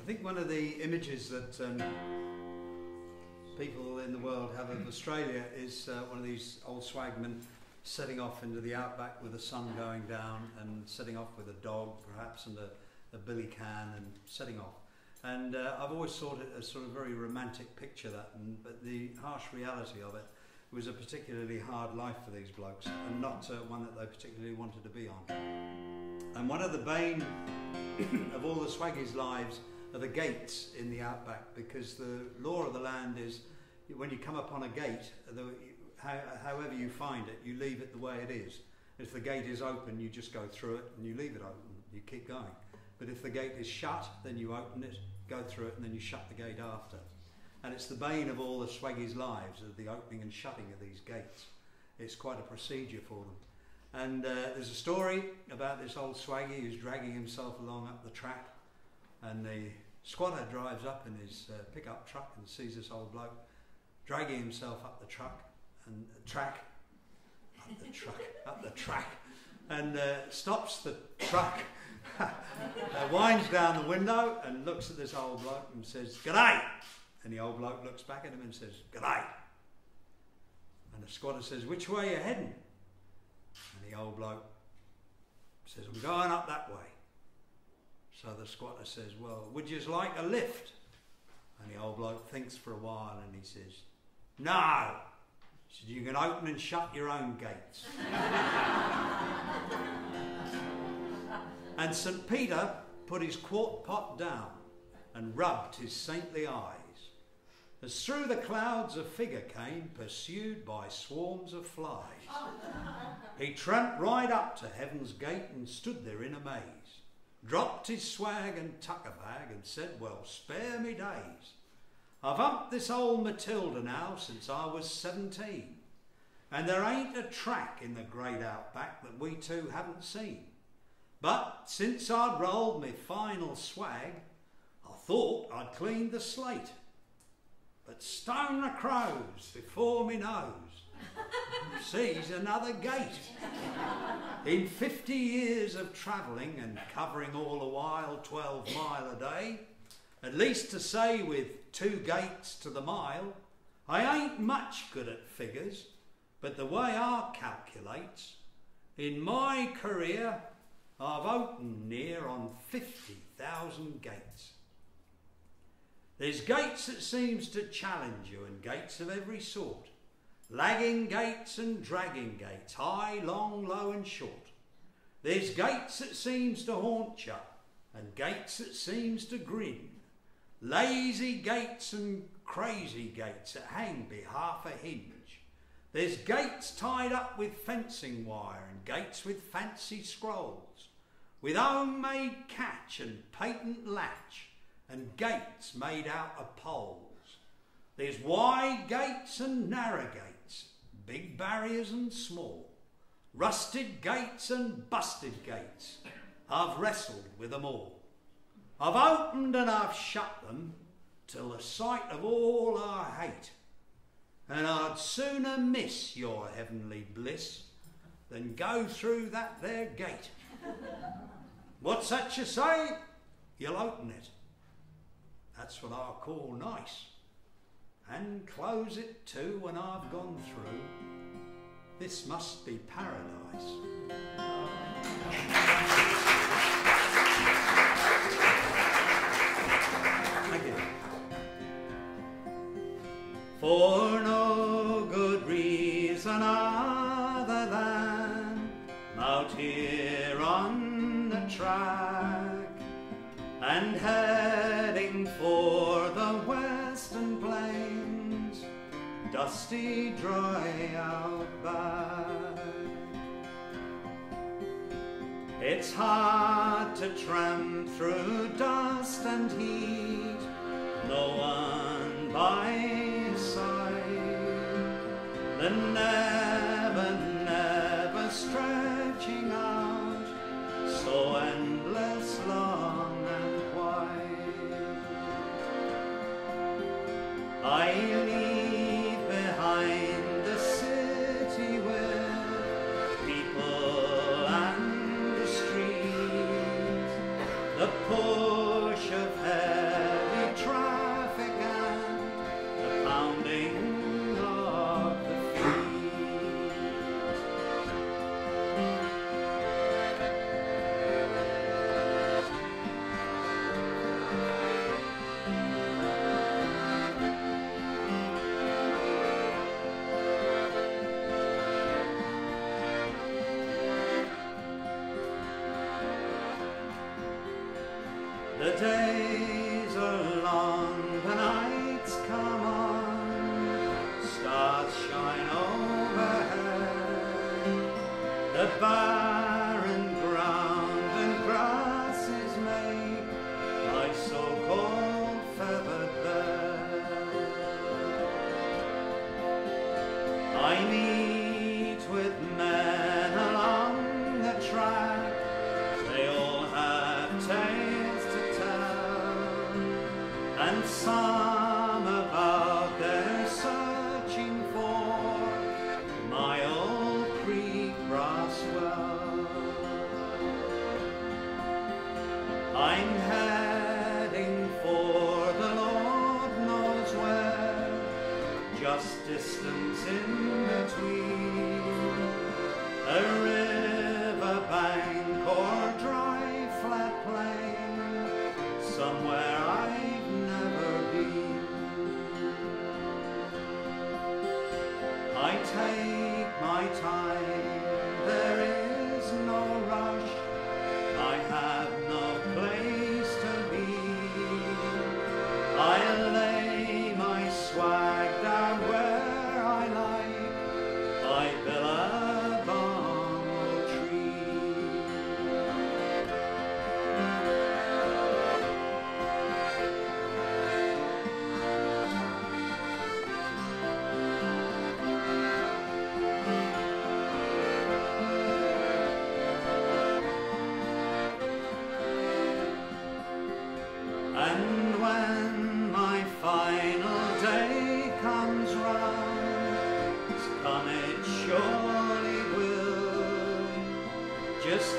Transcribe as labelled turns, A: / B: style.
A: think one of the images that people in the world have of Australia is one of these old swagmen setting off into the outback with the sun going down and setting off with a dog perhaps and a billy can and setting off. And I've always thought it a sort of very romantic picture, that, but the harsh reality of it was a particularly hard life for these blokes, and not one that they particularly wanted to be on. And one of the bane of all the swaggies' lives are the gates in the outback, because the law of the land is when you come upon a gate, however you find it, you leave it the way it is. If the gate is open, you just go through it and you leave it open, you keep going. But if the gate is shut, then you open it, go through it, and then you shut the gate after. And it's the bane of all the swaggies' lives, of the opening and shutting of these gates. It's quite a procedure for them. And there's a story about this old swaggy who's dragging himself along up the track, and the squatter drives up in his pickup truck and sees this old bloke dragging himself up the track, and stops the truck, winds down the window and looks at this old bloke and says, "G'day!" And the old bloke looks back at him and says, "G'day!" And the squatter says, "Which way are you heading?" And the old bloke says, "I'm going up that way." So the squatter says, "Well, would you like a lift?" And the old bloke thinks for a while and he says, "No." He said, "You can open and shut your own gates." And St. Peter put his quart pot down and rubbed his saintly eyes, as through the clouds a figure came, pursued by swarms of flies. He tramped right up to heaven's gate and stood there in amaze, dropped his swag and tucker bag and said, "Well, spare me days. I've humped this old Matilda now since I was 17, and there ain't a track in the great outback that we two haven't seen. But since I'd rolled me final swag, I thought I'd cleaned the slate. But stone the crows before me nose sees another gate. In 50 years of travelling and covering all the while 12 mile a day, at least to say with 2 gates to the mile, I ain't much good at figures, but the way I calculates, in my career I've opened near on 50,000 gates. There's gates that seems to challenge you, and gates of every sort. Lagging gates and dragging gates, high, long, low and short. There's gates that seems to haunt you, and gates that seems to grin. Lazy gates and crazy gates that hang be half a hinge. There's gates tied up with fencing wire, and gates with fancy scrolls, with homemade catch and patent latch, and gates made out of poles. There's wide gates and narrow gates, big barriers and small, rusted gates and busted gates. I've wrestled with them all. I've opened and I've shut them till the sight of all I hate, and I'd sooner miss your heavenly bliss than go through that there gate. What's that you say? You'll open it. That's what I call nice. And close it too when I've gone through. This must be paradise. Thank you. For no good reason other than out here on the track and heading for the western plains, dusty, dry outback. It's hard to tramp through dust and heat, no one by your side, the never stretching out, so endless long and wide. I leave behind the city with people and the street, the push of head The days are long, the nights come on, stars shine overhead. The barren ground and grasses make my so-called feathered bed. I meet with men along the track, they all have tales to tell, and some about their searching for my old creek brass well. I'm heading for the Lord knows where, just distance in between a river bank or dry flat plain, somewhere I've never been. I take my time, there is no rush, I have no place to be. I lay my swag down where I like, by Billabong tree. And when my final day comes round, come it surely will, just